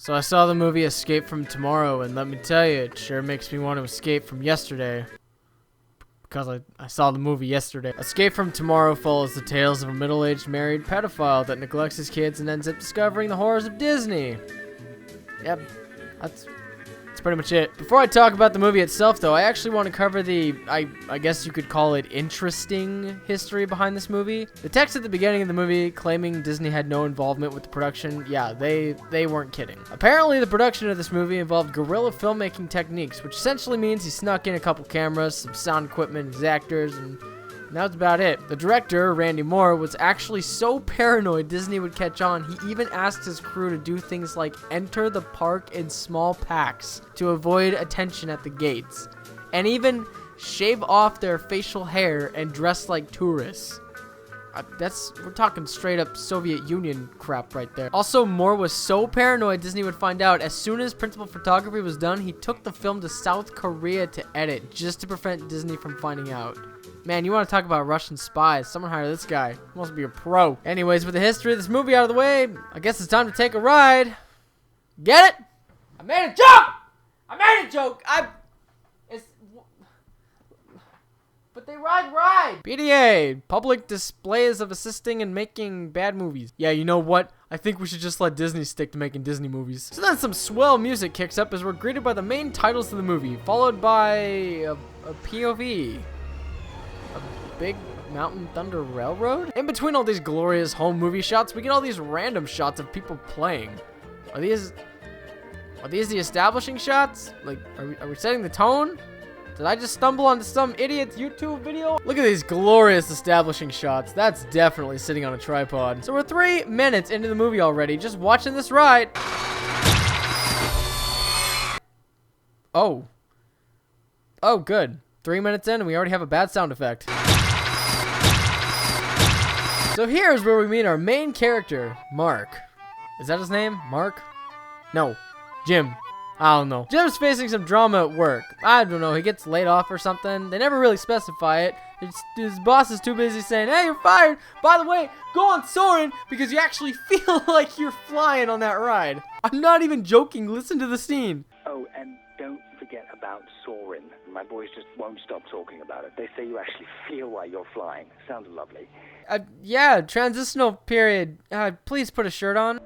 So I saw the movie Escape from Tomorrow, and let me tell you, it sure makes me want to escape from yesterday. Because I saw the movie yesterday. Escape from Tomorrow follows the tales of a middle-aged married pedophile that neglects his kids and ends up discovering the horrors of Disney. Yep, that's pretty much it. Before I talk about the movie itself, though, I actually want to cover the, I guess you could call it interesting history behind this movie. The text at the beginning of the movie claiming Disney had no involvement with the production, yeah, they weren't kidding. Apparently, the production of this movie involved guerrilla filmmaking techniques, which essentially means he snuck in a couple cameras, some sound equipment, his actors, and that's about it. The director, Randy Moore, was actually so paranoid Disney would catch on, he even asked his crew to do things like enter the park in small packs to avoid attention at the gates, and even shave off their facial hair and dress like tourists. We're talking straight up Soviet Union crap right there. Also, Moore was so paranoid Disney would find out. As soon as principal photography was done, he took the film to South Korea to edit, just to prevent Disney from finding out. Man, you want to talk about Russian spies? Someone hire this guy. He must be a pro. Anyways, with the history of this movie out of the way, I guess it's time to take a ride. Get it? I made a joke! I made a joke! But they ride! PDA, public displays of assisting in making bad movies. Yeah, you know what? I think we should just let Disney stick to making Disney movies. So then some swell music kicks up as we're greeted by the main titles of the movie, followed by a POV. Big Mountain Thunder Railroad? In between all these glorious home movie shots, we get all these random shots of people playing. Are these the establishing shots? Like, are we setting the tone? Did I just stumble onto some idiot's YouTube video? Look at these glorious establishing shots. That's definitely sitting on a tripod. So we're 3 minutes into the movie already, just watching this ride. Oh, good. 3 minutes in and we already have a bad sound effect. So here's where we meet our main character, Mark. Is that his name? Mark? No. Jim. I don't know. Jim's facing some drama at work. I don't know. He gets laid off or something. They never really specify it. His boss is too busy saying, hey, you're fired. By the way, go on soaring because you actually feel like you're flying on that ride. I'm not even joking. Listen to the scene. Oh, and don't forget about soaring. My boys just won't stop talking about it. They say you actually feel like you're flying. Sounds lovely. Yeah, transitional period. Please put a shirt on.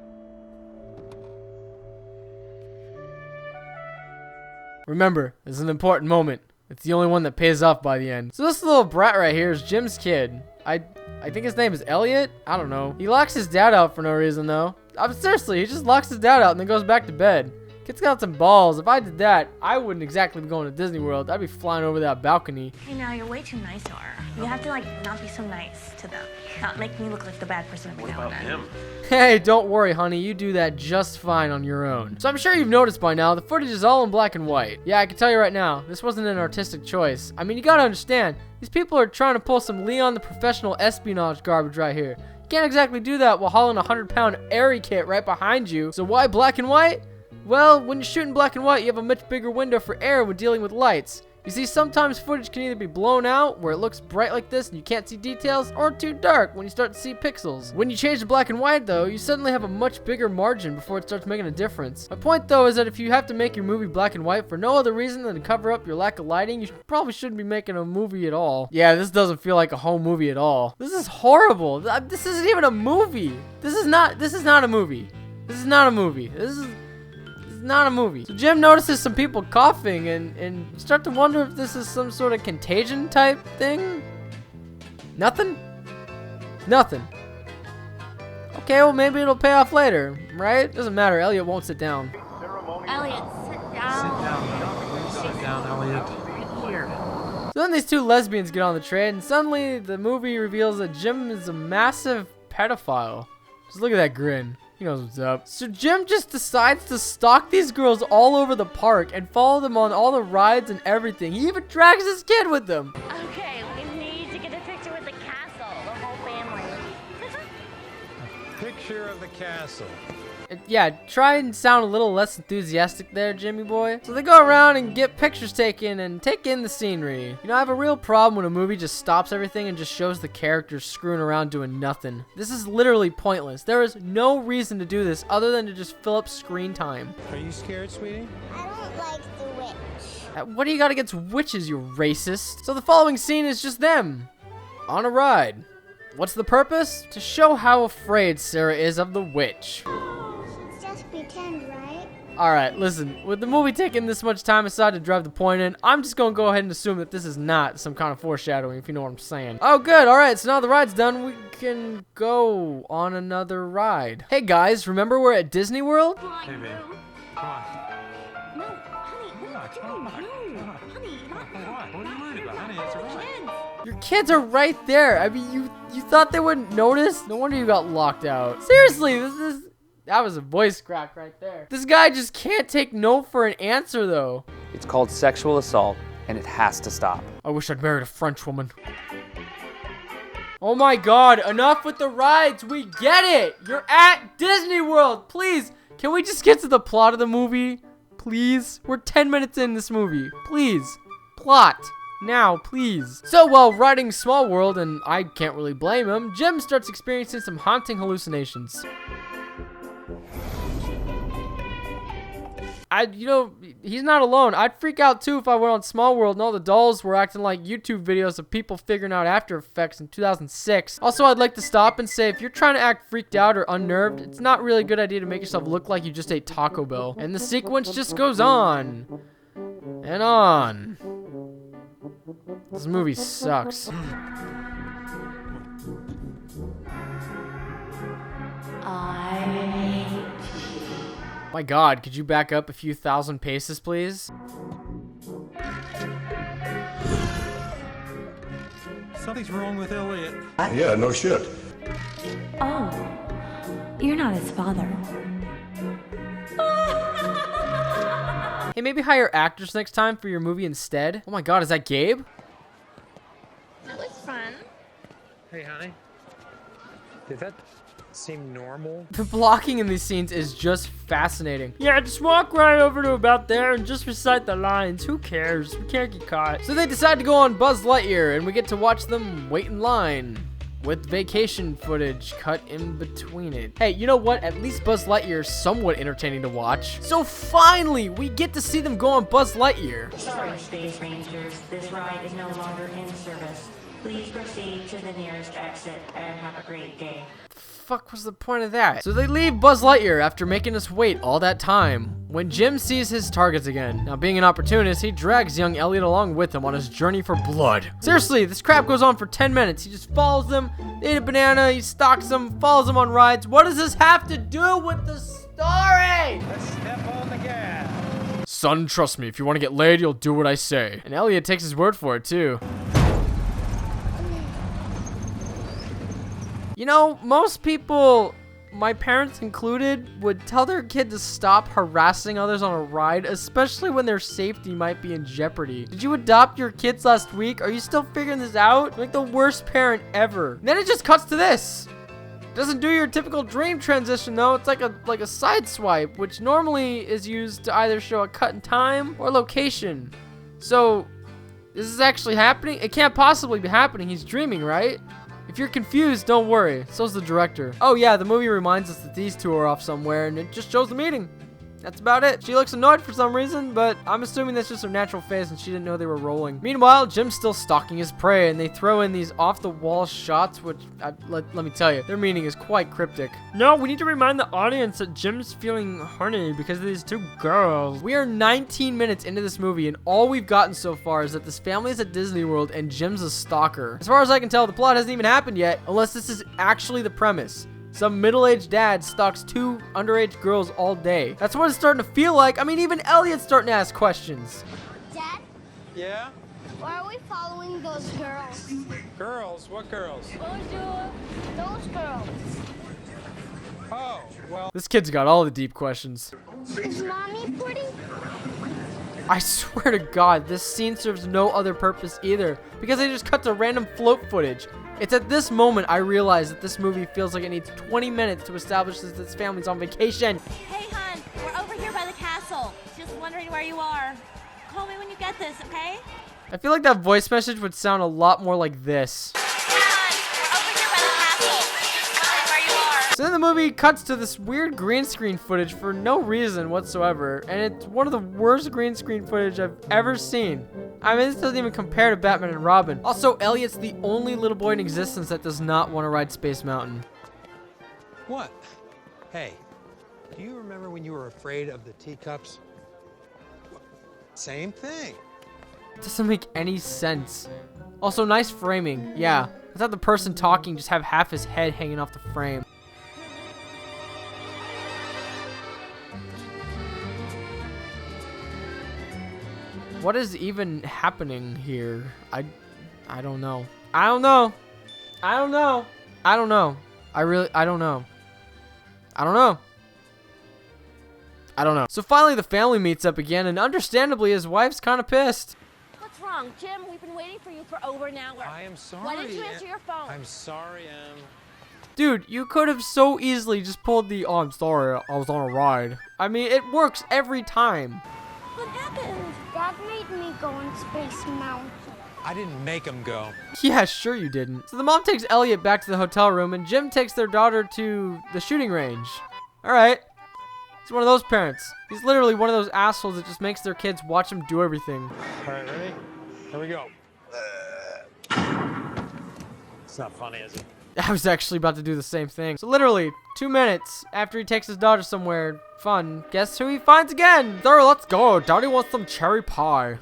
Remember, this is an important moment. It's the only one that pays off by the end. So this little brat right here is Jim's kid. I think his name is Elliot. I don't know. He locks his dad out for no reason though. Seriously, he just locks his dad out and then goes back to bed. Kid's got some balls. If I did that, I wouldn't exactly be going to Disney World. I'd be flying over that balcony. Hey, now you're way too nice to her. You have to, not be so nice to them. Not make me look like the bad person every now and then. Him? Hey, don't worry, honey. You do that just fine on your own. So I'm sure you've noticed by now, the footage is all in black and white. Yeah, I can tell you right now, this wasn't an artistic choice. I mean, you gotta understand, these people are trying to pull some Leon the Professional espionage garbage right here. You can't exactly do that while hauling a 100-pound airy kit right behind you. So why black and white? Well, when you're shooting black and white, you have a much bigger window for air when dealing with lights. You see, sometimes footage can either be blown out, where it looks bright like this and you can't see details, or too dark when you start to see pixels. When you change to black and white, though, you suddenly have a much bigger margin before it starts making a difference. My point, though, is that if you have to make your movie black and white for no other reason than to cover up your lack of lighting, you probably shouldn't be making a movie at all. Yeah, this doesn't feel like a home movie at all. This is horrible. This isn't even a movie. This is not a movie. This is not a movie. This is not a movie. So Jim notices some people coughing and start to wonder if this is some sort of contagion type thing. Nothing? Nothing. Okay, well maybe it'll pay off later, right? Doesn't matter. Elliot won't sit down. Elliot, sit down. Sit down, Elliot. Here. So then these two lesbians get on the train and suddenly the movie reveals that Jim is a massive pedophile. Just look at that grin. He knows what's up. So Jim just decides to stalk these girls all over the park and follow them on all the rides and everything. He even drags his kid with him. Okay, we need to get a picture with the castle, the whole family. Picture of the castle. Yeah, try and sound a little less enthusiastic there, Jimmy boy. So they go around and get pictures taken and take in the scenery. You know, I have a real problem when a movie just stops everything and just shows the characters screwing around doing nothing. This is literally pointless. There is no reason to do this other than to just fill up screen time. Are you scared, sweetie? I don't like the witch. What do you got against witches, you racist? So the following scene is just them on a ride. What's the purpose? To show how afraid Sarah is of the witch. It's just pretend, right? Alright, listen, with the movie taking this much time aside to drive the point in, I'm just gonna go ahead and assume that this is not some kind of foreshadowing, if you know what I'm saying. Oh good, alright, so now the ride's done, we can go on another ride. Hey guys, remember we're at Disney World? Hey, babe. Come on. No, honey, what are you doing? No, honey, not that. What are you worried about, honey? It's a ride. Your kids are right there. I mean, you thought they wouldn't notice? No wonder you got locked out. Seriously, that was a voice crack right there. This guy just can't take no for an answer, though. It's called sexual assault, and it has to stop. I wish I'd married a French woman. Oh my God, enough with the rides. We get it. You're at Disney World. Please, can we just get to the plot of the movie? Please? We're 10 minutes in this movie. Please. Plot. Now, please. So while riding Small World, and I can't really blame him, Jim starts experiencing some haunting hallucinations. You know, he's not alone. I'd freak out too if I went on Small World and all the dolls were acting like YouTube videos of people figuring out After Effects in 2006. Also, I'd like to stop and say, if you're trying to act freaked out or unnerved, it's not really a good idea to make yourself look like you just ate Taco Bell. And the sequence just goes on and on. This movie sucks. My God, could you back up a few thousand paces, please? Something's wrong with Elliot. Yeah, no shit. Oh, you're not his father. Hey, maybe hire actors next time for your movie instead. Oh my God, is that Gabe? That was fun. Hey, honey. Did that seem normal? The blocking in these scenes is just fascinating. Yeah, just walk right over to about there and just recite the lines. Who cares? We can't get caught. So they decide to go on Buzz Lightyear, and we get to watch them wait in line with vacation footage cut in between it. Hey, you know what? At least Buzz Lightyear is somewhat entertaining to watch. So finally, we get to see them go on Buzz Lightyear. Sorry, Space Rangers. This ride is no longer in service. Please proceed to the nearest exit and have a great day. Fuck was the point of that? So they leave Buzz Lightyear after making us wait all that time, when Jim sees his targets again. Now, being an opportunist, he drags young Elliot along with him on his journey for blood. Seriously, this crap goes on for 10 minutes. He just follows them, they eat a banana, he stalks them, follows them on rides. What does this have to do with the story? Let's step on the gas. Son, trust me, if you want to get laid, you'll do what I say. And Elliot takes his word for it, too. You know, most people, my parents included, would tell their kid to stop harassing others on a ride, especially when their safety might be in jeopardy. Did you adopt your kids last week? Are you still figuring this out? You're like the worst parent ever. And then it just cuts to this. Doesn't do your typical dream transition though. It's like a side swipe, which normally is used to either show a cut in time or location. So, this is actually happening? It can't possibly be happening. He's dreaming, right? If you're confused, don't worry. So's the director. Oh yeah, the movie reminds us that these two are off somewhere and it just shows the meeting. That's about it. She looks annoyed for some reason, but I'm assuming that's just her natural face and she didn't know they were rolling. Meanwhile, Jim's still stalking his prey and they throw in these off-the-wall shots, which, let me tell you, their meaning is quite cryptic. No, we need to remind the audience that Jim's feeling horny because of these two girls. We are 19 minutes into this movie and all we've gotten so far is that this family is at Disney World and Jim's a stalker. As far as I can tell, the plot hasn't even happened yet, unless this is actually the premise. Some middle-aged dad stalks two underage girls all day. That's what it's starting to feel like. I mean, even Elliot's starting to ask questions. Dad, Yeah? why are we following those girls? Girls? What girls? Those girls. Oh, well. This kid's got all the deep questions. Is mommy pretty? I swear to God, this scene serves no other purpose either, because they just cut to random float footage. It's at this moment I realize that this movie feels like it needs 20 minutes to establish that this family's on vacation. Hey, hon, we're over here by the castle. Just wondering where you are. Call me when you get this, okay? I feel like that voice message would sound a lot more like this. So then the movie cuts to this weird green screen footage for no reason whatsoever, and it's one of the worst green screen footage I've ever seen. I mean, this doesn't even compare to Batman and Robin. Also, Elliot's the only little boy in existence that does not want to ride Space Mountain. What? Hey, do you remember when you were afraid of the teacups? Same thing. It doesn't make any sense. Also, nice framing. Yeah, let's have the person talking just have half his head hanging off the frame. What is even happening here? I don't know. I don't know. I don't know. I don't know. I don't know. I don't know. I don't know. So finally the family meets up again, and understandably his wife's kind of pissed. What's wrong, Jim? We've been waiting for you for over an hour. I am sorry. Why didn't you answer your phone? I'm sorry, Em. Dude, you could have so easily just pulled the, oh, I'm sorry, I was on a ride. I mean, it works every time. What happened? Dad made me go on Space Mountain. I didn't make him go. Yeah, sure you didn't. So the mom takes Elliot back to the hotel room, and Jim takes their daughter to the shooting range. All right. He's one of those parents. He's literally one of those assholes that just makes their kids watch him do everything. All right, ready? Here we go. It's not funny, is it? I was actually about to do the same thing. So literally, 2 minutes after he takes his daughter somewhere fun, guess who he finds again? There, let's go. Daddy wants some cherry pie.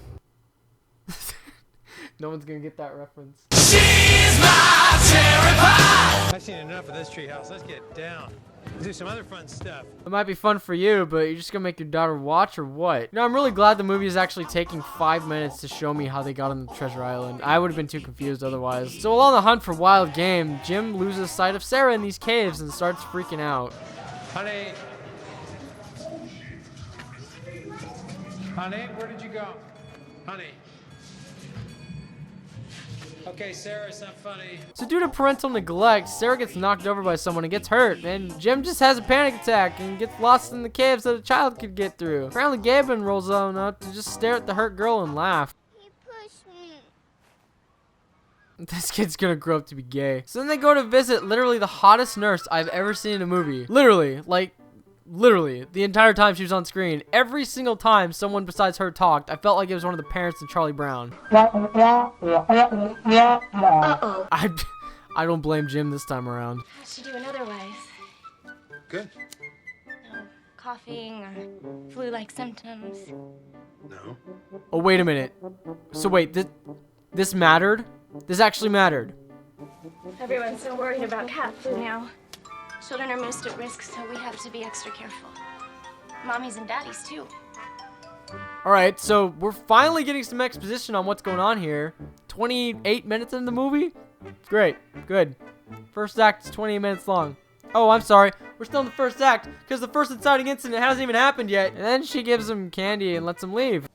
No one's gonna get that reference. She's my cherry pie! I've seen enough of this treehouse. Let's get down. Let's do some other fun stuff. It might be fun for you, but you're just gonna make your daughter watch or what? You know, I'm really glad the movie is actually taking 5 minutes to show me how they got on the treasure island. I would have been too confused otherwise. So while on the hunt for wild game, Jim loses sight of Sarah in these caves and starts freaking out. Honey. Honey, where did you go? Honey. Okay, Sarah, it's not funny. So due to parental neglect, Sarah gets knocked over by someone and gets hurt, and Jim just has a panic attack and gets lost in the caves that a child could get through. Apparently Gaben rolls on up to just stare at the hurt girl and laugh. He pushed me. This kid's gonna grow up to be gay. So then they go to visit literally the hottest nurse I've ever seen in a movie. Literally, the entire time she was on screen. Every single time someone besides her talked, I felt like it was one of the parents in Charlie Brown. Uh-oh. I don't blame Jim this time around. How's she doing otherwise? Good. No coughing or flu-like symptoms? No. Oh, wait a minute. So wait, this mattered? This actually mattered. Everyone's so worried about cat flu now. Children are most at risk, so we have to be extra careful. Mommies and daddies, too. Alright, so we're finally getting some exposition on what's going on here. 28 minutes into the movie? Great. Good. First act is 28 minutes long. Oh, I'm sorry. We're still in the first act, because the first inciting incident hasn't even happened yet. And then she gives him candy and lets him leave.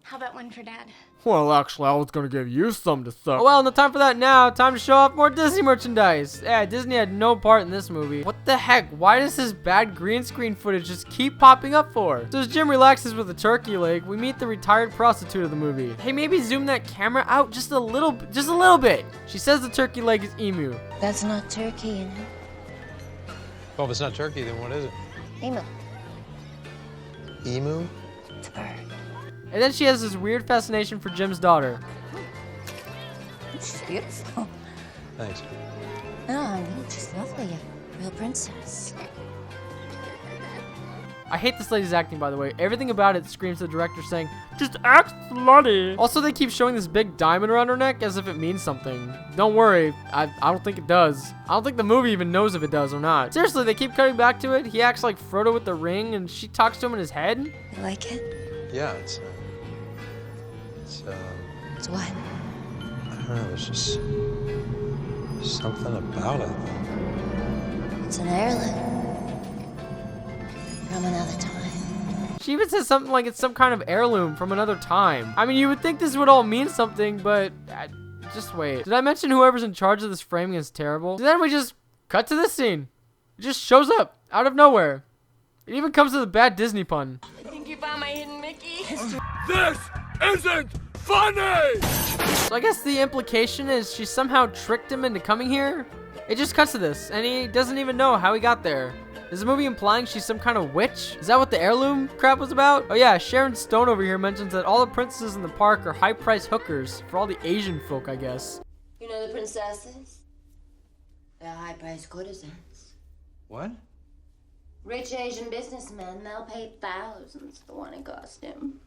How about one for Dad? Well, actually, I was gonna give you some to suck. Oh, well, no time for that now. Time to show off more Disney merchandise. Yeah, Disney had no part in this movie. What the heck? Why does this bad green screen footage just keep popping up for? So as Jim relaxes with a turkey leg, we meet the retired prostitute of the movie. Hey, maybe zoom that camera out just a little bit. She says the turkey leg is emu. That's not turkey, you know. Well, if it's not turkey, then what is it? Emu. Emu? It's a bird. And then she has this weird fascination for Jim's daughter. She's beautiful. Thanks. No, I mean, she's lovely. A real princess. I hate this lady's acting, by the way. Everything about it screams to the director saying, just act slutty. Also, they keep showing this big diamond around her neck as if it means something. Don't worry, I don't think it does. I don't think the movie even knows if it does or not. Seriously, they keep cutting back to it. He acts like Frodo with the ring, and she talks to him in his head. You like it? Yeah, it's It's what? I don't know, there's just something about it. It's an heirloom. From another time. She even says something like it's some kind of heirloom from another time. I mean, you would think this would all mean something, but just wait. Did I mention whoever's in charge of this framing is terrible? Then we just cut to this scene. It just shows up out of nowhere. It even comes with a bad Disney pun. I think you found my hidden Mickey. This isn't funny! So I guess the implication is she somehow tricked him into coming here? It just cuts to this, and he doesn't even know how he got there. Is the movie implying she's some kind of witch? Is that what the heirloom crap was about? Oh yeah, Sharon Stone over here mentions that all the princesses in the park are high-priced hookers for all the Asian folk, I guess. You know the princesses? They're high-priced courtesans. What? Rich Asian businessmen, they'll pay thousands for one in costume.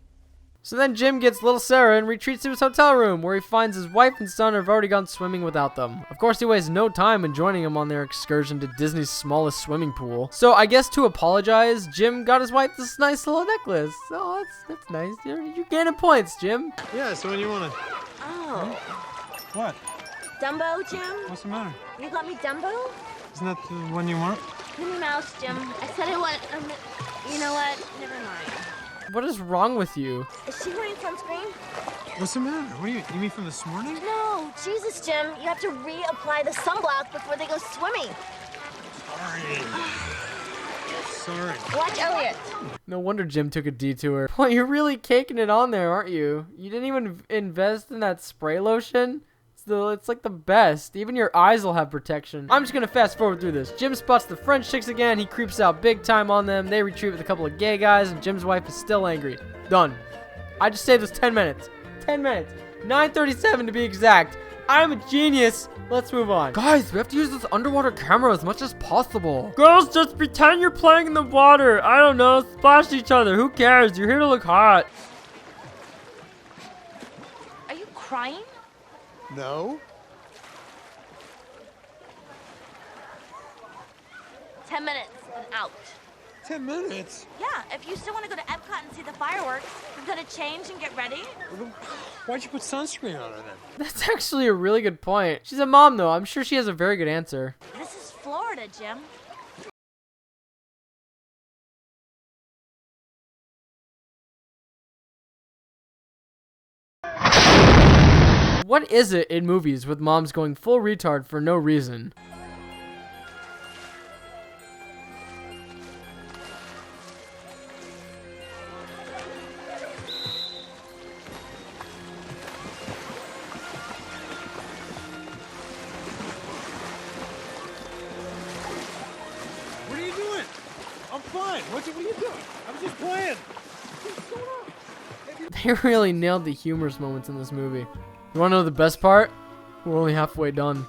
So then Jim gets little Sarah and retreats to his hotel room, where he finds his wife and son have already gone swimming without them. Of course, he wastes no time in joining them on their excursion to Disney's smallest swimming pool. So I guess to apologize, Jim got his wife this nice little necklace. Oh, that's nice. You're gaining points, Jim. Yeah, so when you want to... Oh. What? Dumbo, Jim? What's the matter? You got me Dumbo? Isn't that the one you want? Minnie Mouse, Jim. I said I want. You know what? Never mind. What is wrong with you? Is she wearing sunscreen? What's the matter? What do you mean from this morning? No, Jesus, Jim. You have to reapply the sunblock before they go swimming. Sorry. Watch Elliot. No wonder Jim took a detour. Boy, you're really caking it on there, aren't you? You didn't even invest in that spray lotion? It's like the best. Even your eyes will have protection. I'm just gonna fast forward through this. Jim spots the French chicks again. He creeps out big time on them. They retreat with a couple of gay guys, and Jim's wife is still angry. Done. I just saved us 10 minutes. 10 minutes. 9:37 to be exact. I'm a genius. Let's move on. Guys, we have to use this underwater camera as much as possible. Girls, just pretend you're playing in the water. I don't know. Splash each other. Who cares? You're here to look hot. Are you crying? No. 10 minutes and out. 10 minutes? Yeah, if you still want to go to Epcot and see the fireworks, you're gonna change and get ready. Why'd you put sunscreen on her then? That's actually a really good point. She's a mom, though. I'm sure she has a very good answer. This is Florida, Jim. What is it in movies with moms going full retard for no reason? What are you doing? I'm fine. What are you doing? I was just playing. They really nailed the humorous moments in this movie. You wanna know the best part? We're only halfway done.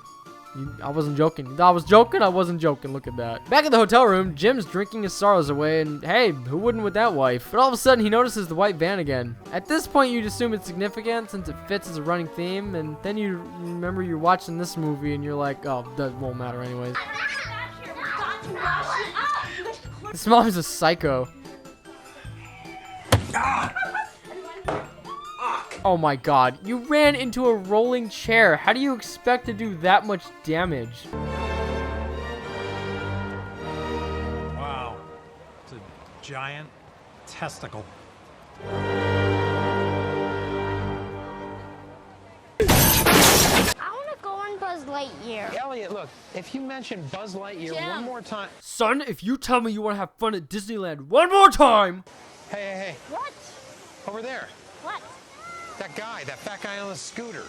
I wasn't joking. I was joking, I wasn't joking. Look at that. Back at the hotel room, Jim's drinking his sorrows away, and hey, who wouldn't with that wife? But all of a sudden, he notices the white van again. At this point, you'd assume it's significant since it fits as a running theme, and then you remember you're watching this movie, and you're like, oh, that won't matter anyways. This mom is a psycho. Oh my god, you ran into a rolling chair. How do you expect to do that much damage? Wow. It's a giant testicle. I want to go on Buzz Lightyear. Elliot, look, if you mention Buzz Lightyear one more time... Son, if you tell me you want to have fun at Disneyland one more time... Hey. What? Over there. What? That guy, that fat guy on the scooter.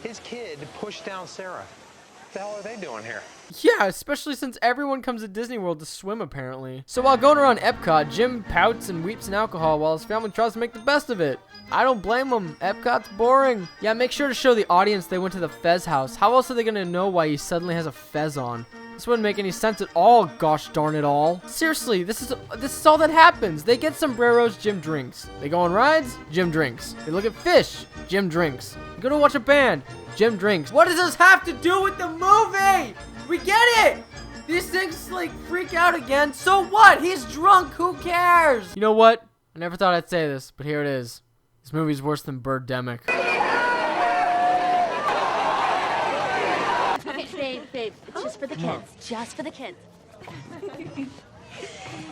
His kid pushed down Sarah. What the hell are they doing here? Yeah, especially since everyone comes to Disney World to swim, apparently. So while going around Epcot, Jim pouts and weeps in alcohol while his family tries to make the best of it. I don't blame him. Epcot's boring. Yeah, make sure to show the audience they went to the Fez house. How else are they gonna know why he suddenly has a fez on? This wouldn't make any sense at all, gosh darn it all. Seriously, this is all that happens. They get sombreros, Jim drinks. They go on rides, Jim drinks. They look at fish, Jim drinks. They go to watch a band, Jim drinks. What does this have to do with the movie? We get it! These things like freak out again. So what? He's drunk, who cares? You know what? I never thought I'd say this, but here it is. This movie's worse than Birdemic. Babe, it's just for the kids. Just for the kids.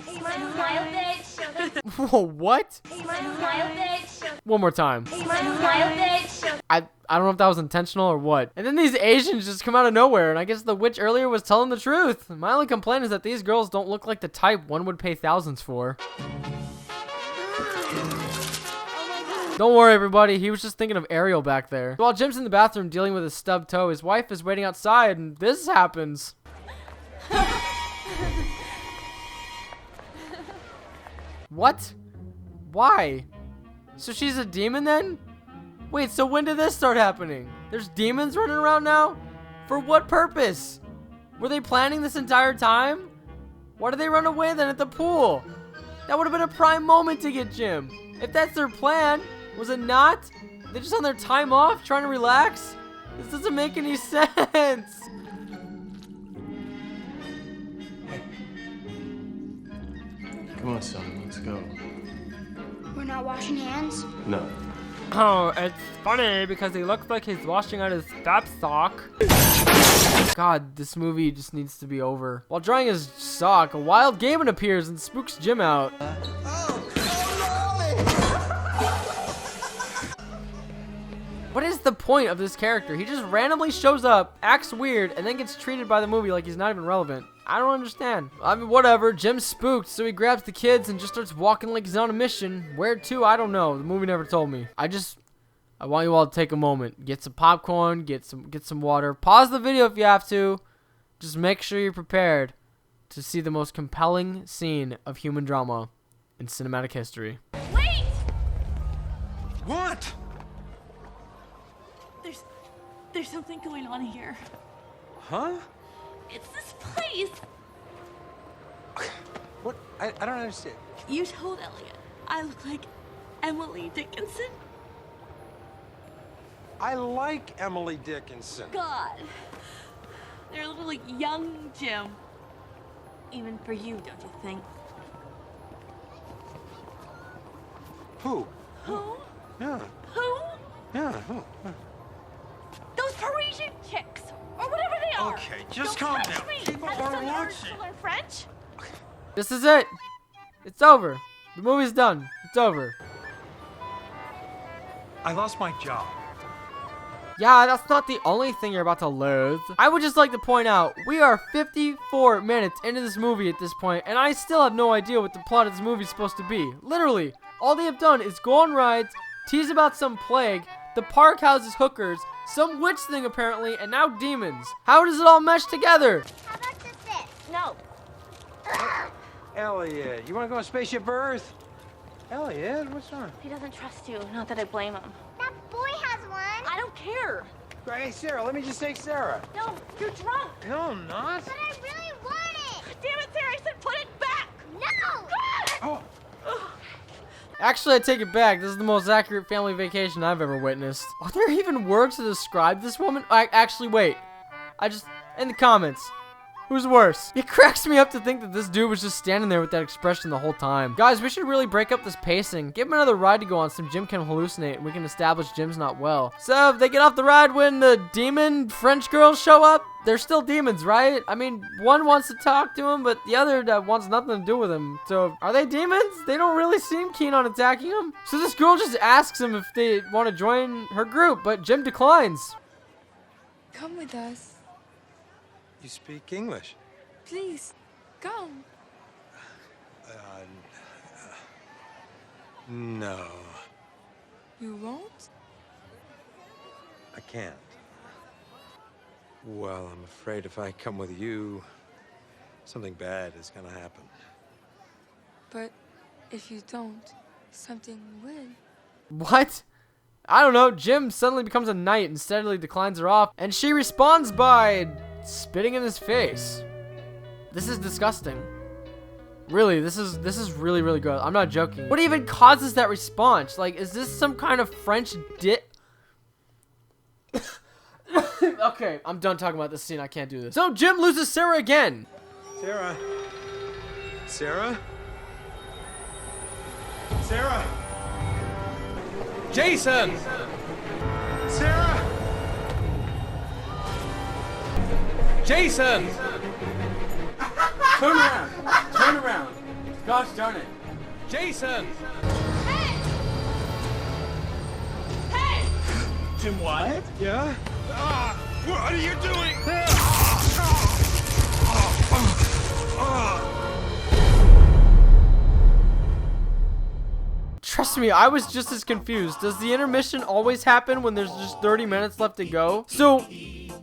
Smile, babe. Whoa, what? Smile, babe. One more time. Smile, babe. I don't know if that was intentional or what. And then these Asians just come out of nowhere, and I guess the witch earlier was telling the truth. My only complaint is that these girls don't look like the type one would pay thousands for. Don't worry, everybody. He was just thinking of Ariel back there. While Jim's in the bathroom dealing with his stubbed toe, his wife is waiting outside, and this happens. What? Why? So she's a demon then? Wait, so when did this start happening? There's demons running around now? For what purpose? Were they planning this entire time? Why did they run away then at the pool? That would have been a prime moment to get Jim. If that's their plan, was it not? They're just on their time off, trying to relax? This doesn't make any sense. Come on, son, let's go. We're not washing hands? No. Oh, it's funny because he looks like he's washing out his step sock. God, this movie just needs to be over. While drying his sock, a wild gamin appears and spooks Jim out. What is the point of this character? He just randomly shows up, acts weird, and then gets treated by the movie like he's not even relevant. I don't understand. I mean, whatever. Jim's spooked, so he grabs the kids and just starts walking like he's on a mission. Where to? I don't know. The movie never told me. I want you all to take a moment. Get some popcorn, get some water. Pause the video if you have to. Just make sure you're prepared to see the most compelling scene of human drama in cinematic history. Wait! What? There's something going on here. Huh? It's this place. What? I don't understand. You told Elliot I look like Emily Dickinson. I like Emily Dickinson. God. They're a little like young Jim. Even for you, don't you think? Who? Who? Yeah. Who? Yeah. Who? Those Parisian chicks. Or whatever they are. Okay, just Don't calm touch down. me. People Have are some urge watching. to learn French? This is it. It's over. The movie's done. It's over. I lost my job. Yeah, that's not the only thing you're about to lose. I would just like to point out, we are 54 minutes into this movie at this point, and I still have no idea what the plot of this movie is supposed to be. Literally, all they have done is go on rides, tease about some plague, the park houses hookers, some witch thing apparently, and now demons. How does it all mesh together? How about the sit? No. Elliot, you want to go on Spaceship Earth? Elliot, what's wrong? He doesn't trust you. Not that I blame him. That boy has one. I don't care. Hey, Sarah, let me just take Sarah. No, you're drunk. No, I'm not. But I really want it. Damn it, Sarah, I said put it back. No. Oh. Actually, I take it back. This is the most accurate family vacation I've ever witnessed. Are there even words to describe this woman? Actually, wait. In the comments. Who's worse? It cracks me up to think that this dude was just standing there with that expression the whole time. Guys, we should really break up this pacing. Give him another ride to go on so Jim can hallucinate and we can establish Jim's not well. So, if they get off the ride when the demon French girls show up, they're still demons, right? I mean, one wants to talk to him, but the other wants nothing to do with him. So, are they demons? They don't really seem keen on attacking him. So this girl just asks him if they want to join her group, but Jim declines. Come with us. You speak English? Please, come. No. You won't? I can't. Well, I'm afraid if I come with you, something bad is gonna happen. But if you don't, something will. What? I don't know. Jim suddenly becomes a knight and steadily declines her off, and she responds by spitting in his face. This is disgusting. Really, this is really, really good. I'm not joking. What even causes that response? Like, is this some kind of French Okay, I'm done talking about this scene. I can't do this. So Jim loses Sarah again. Sarah? Sarah? Sarah? Jason! Sarah? Jason! Turn around! Turn around! Gosh darn it! Jason! Jim White? Yeah? What are you doing? Trust me, I was just as confused. Does the intermission always happen when there's just 30 minutes left to go? So,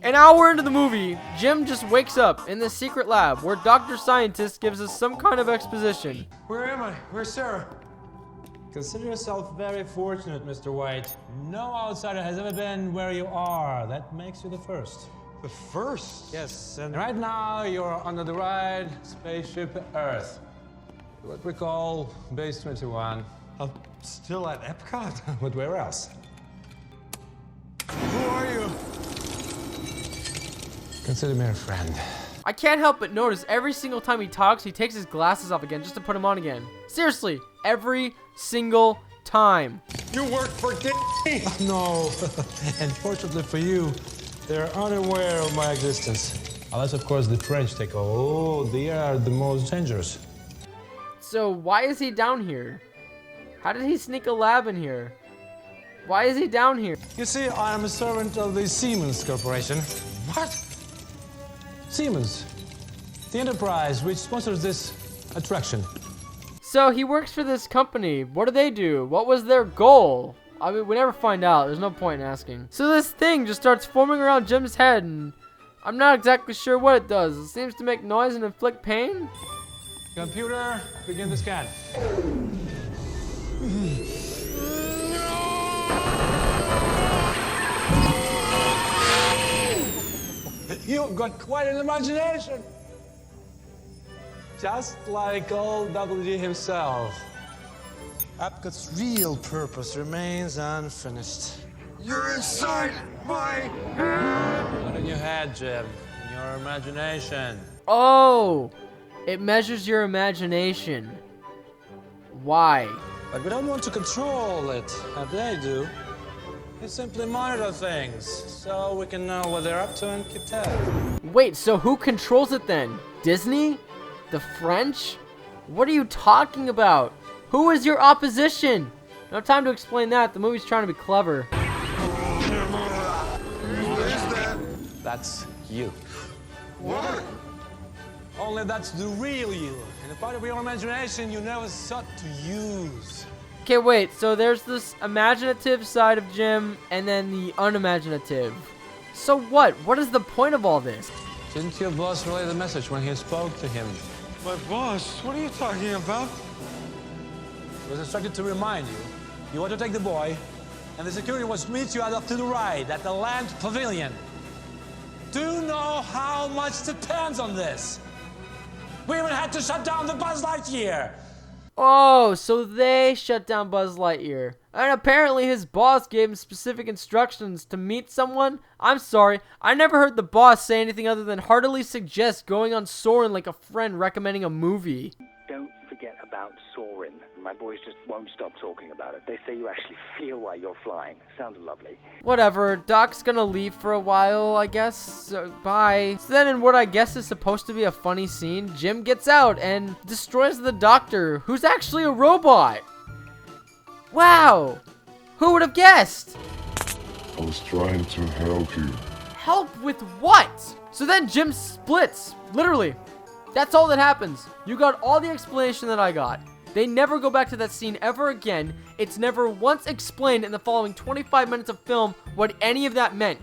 an hour into the movie, Jim just wakes up in the secret lab where Dr. Scientist gives us some kind of exposition. Where am I? Where's Sarah? Consider yourself very fortunate, Mr. White. No outsider has ever been where you are. That makes you the first. The first? Yes, and right now you're under the right spaceship Earth. What we call Base 21. I'm still at Epcot? But where else? Who are you? Consider me a friend. I can't help but notice every single time he talks, he takes his glasses off again just to put them on again. Seriously, every single time. You work for Disney? No. And fortunately for you, they're unaware of my existence. Unless, of course, the French take over. Oh, they are the most dangerous. So why is he down here? How did he sneak a lab in here? Why is he down here? You see, I am a servant of the Siemens Corporation. What? Siemens, the enterprise which sponsors this attraction. So he works for this company. What do they do? What was their goal? I mean, we never find out. There's no point in asking. So this thing just starts forming around Jim's head, and I'm not exactly sure what it does. It seems to make noise and inflict pain. Computer, begin the scan. You've got quite an imagination. Just like old WG himself. Epcot's real purpose remains unfinished. You're inside my head! Not in your head, Jim. In your imagination. Oh, it measures your imagination. Why? But we don't want to control it, as they do. We simply monitor things, so we can know what they're up to and keep tabs. Wait, so who controls it then? Disney? The French? What are you talking about? Who is your opposition? No time to explain that. The movie's trying to be clever. That's you. What? Only that's the real you, and a part of your imagination you never sought to use. Okay, wait, so there's this imaginative side of Jim, and then the unimaginative. So what? What is the point of all this? Didn't your boss relay the message when he spoke to him? My boss? What are you talking about? He was instructed to remind you. You were to take the boy, and the security was to meet you out to the right at the land pavilion. Do you know how much depends on this? We even had to shut down the Buzz Lightyear. Oh, so they shut down Buzz Lightyear. And apparently his boss gave him specific instructions to meet someone? I'm sorry, I never heard the boss say anything other than heartily suggest going on Soarin' like a friend recommending a movie. Don't forget about Soarin'. My boys just won't stop talking about it. They say you actually feel while you're flying. Sounds lovely. Whatever, Doc's gonna leave for a while, I guess. So, bye. So then in what I guess is supposed to be a funny scene, Jim gets out and destroys the doctor, who's actually a robot. Wow! Who would have guessed? I was trying to help you. Help with what? So then Jim splits, literally. That's all that happens. You got all the explanation that I got. They never go back to that scene ever again. It's never once explained in the following 25 minutes of film what any of that meant.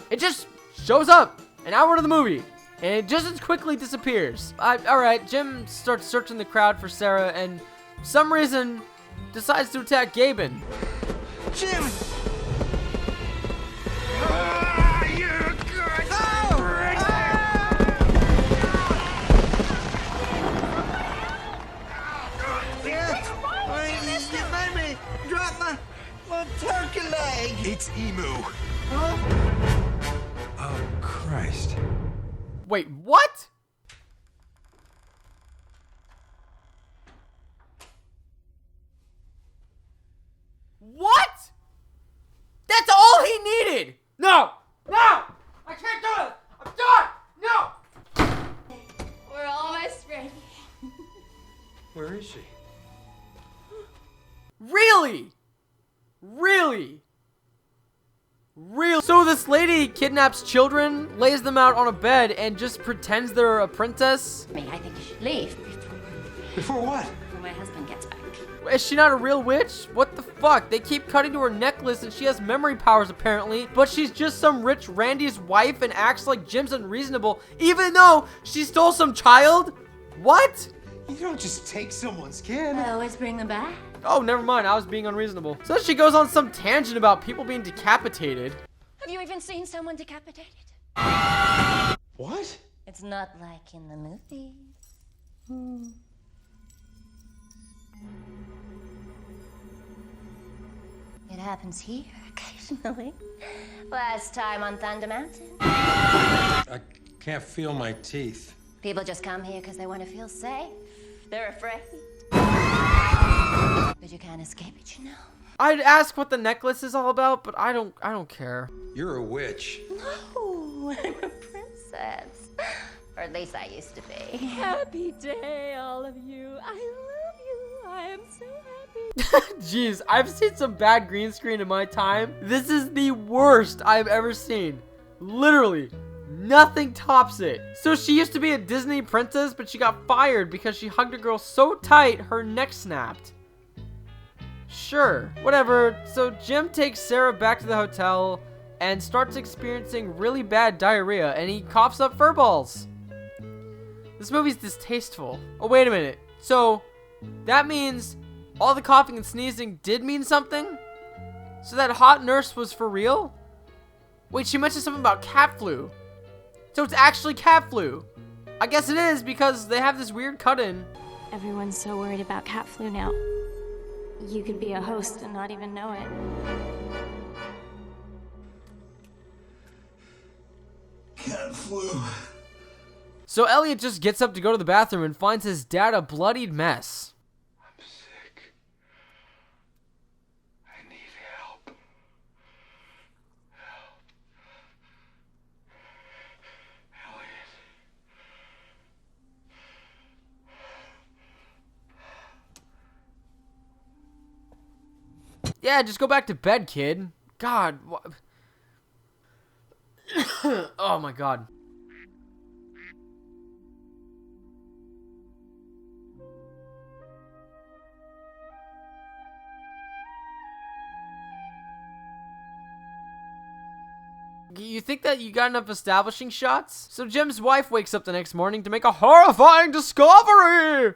It just shows up an hour into the movie, and it just as quickly disappears. Alright, Jim starts searching the crowd for Sarah, and for some reason decides to attack Gaben. Jim! Turkey leg! It's Emu. Oh, Christ. Wait, what? What? That's all he needed! No! No! I can't do it! I'm done! No! We're almost ready. Where is she? Really? Really? Real. So this lady kidnaps children, lays them out on a bed, and just pretends they're a princess. I think you should leave Before what? before my husband gets back. Is she not a real witch? What the fuck? They keep cutting to her necklace and she has memory powers apparently, but she's just some rich Randy's wife and acts like Jim's unreasonable, even though she stole some child? What? You don't just take someone's kid. I always bring them back. Oh, never mind. I was being unreasonable. So then she goes on some tangent about people being decapitated. Have you even seen someone decapitated? What? It's not like in the movies. It happens here occasionally. Last time on Thunder Mountain. I can't feel my teeth. People just come here because they want to feel safe. They're afraid. But you can't escape it, you know. I'd ask what the necklace is all about, but I don't care. You're a witch. No, I'm a princess. Or at least I used to be. Happy day, all of you. I love you. I am so happy. Jeez, I've seen some bad green screen in my time. This is the worst I've ever seen. Literally. Nothing tops it. So she used to be a Disney princess, but she got fired because she hugged a girl so tight her neck snapped. Sure, whatever. So Jim takes Sarah back to the hotel and starts experiencing really bad diarrhea, and he coughs up fur balls. This movie's distasteful. Oh, wait a minute. So that means all the coughing and sneezing did mean something? So that hot nurse was for real? Wait, she mentioned something about cat flu. So it's actually cat flu. I guess it is because they have this weird cut-in. Everyone's so worried about cat flu now. You could be a host and not even know it. Cat flu. So Elliot just gets up to go to the bathroom and finds his dad a bloodied mess. I'm sick. I need help. Help. Elliot. Yeah, just go back to bed, kid. God. Oh my god. You think that you got enough establishing shots? So Jim's wife wakes up the next morning to make a horrifying discovery!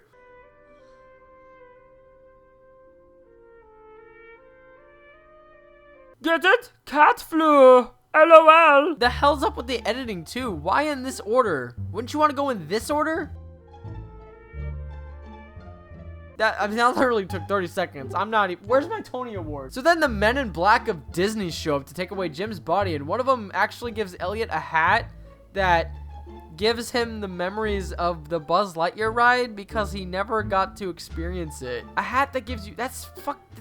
Get it? Cat flu! LOL! The hell's up with the editing too? Why in this order? Wouldn't you want to go in this order? That literally took 30 seconds. I'm not even... Where's my Tony Award? So then the men in black of Disney show up to take away Jim's body, and one of them actually gives Elliot a hat that gives him the memories of the Buzz Lightyear ride because he never got to experience it. A hat that gives you... That's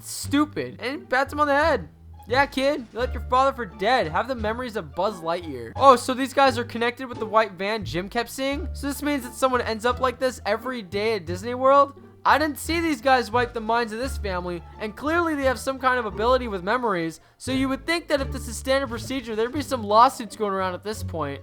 stupid. And it bats him on the head. Yeah, kid, you left your father for dead. Have the memories of Buzz Lightyear. Oh, so these guys are connected with the white van Jim kept seeing? So this means that someone ends up like this every day at Disney World? I didn't see these guys wipe the minds of this family, and clearly they have some kind of ability with memories, so you would think that if this is standard procedure, there'd be some lawsuits going around at this point.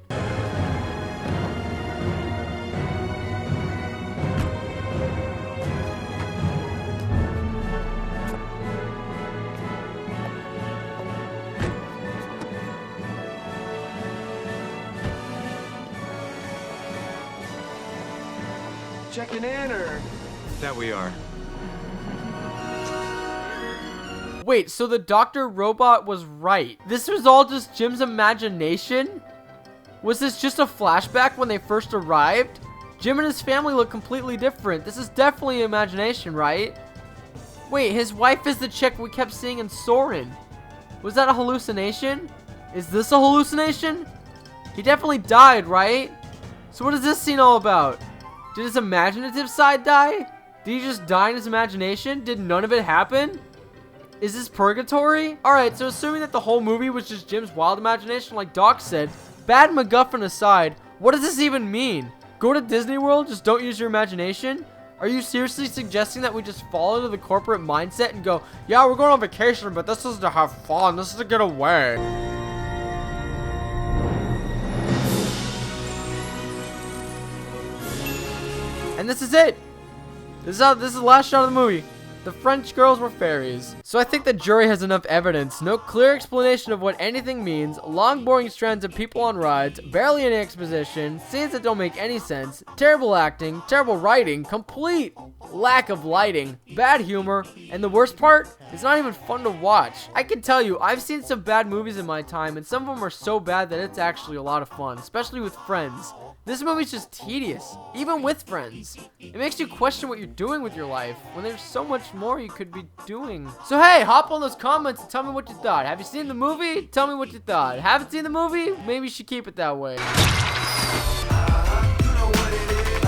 Checking in, or? That we are. Wait, so the Dr. Robot was right. This was all just Jim's imagination? Was this just a flashback when they first arrived? Jim and his family look completely different. This is definitely imagination, right? Wait, his wife is the chick we kept seeing in Soarin'. Was that a hallucination? Is this a hallucination? He definitely died, right? So what is this scene all about? Did his imaginative side die? Did he just die in his imagination? Did none of it happen? Is this purgatory? Alright, so assuming that the whole movie was just Jim's wild imagination, like Doc said, bad MacGuffin aside, what does this even mean? Go to Disney World, just don't use your imagination? Are you seriously suggesting that we just fall into the corporate mindset and go, yeah, we're going on vacation, but this is to have fun, this is to get away? And this is it. This is the last shot of the movie. The French girls were fairies. So I think the jury has enough evidence. No clear explanation of what anything means. Long boring strands of people on rides. Barely any exposition. Scenes that don't make any sense. Terrible acting. Terrible writing. Complete lack of lighting. Bad humor. And the worst part? It's not even fun to watch. I can tell you, I've seen some bad movies in my time, and some of them are so bad that it's actually a lot of fun. Especially with friends. This movie's just tedious, even with friends. It makes you question what you're doing with your life, when there's so much more you could be doing. So hey, hop on those comments and tell me what you thought. Have you seen the movie? Tell me what you thought. Haven't seen the movie? Maybe you should keep it that way. You know what it is.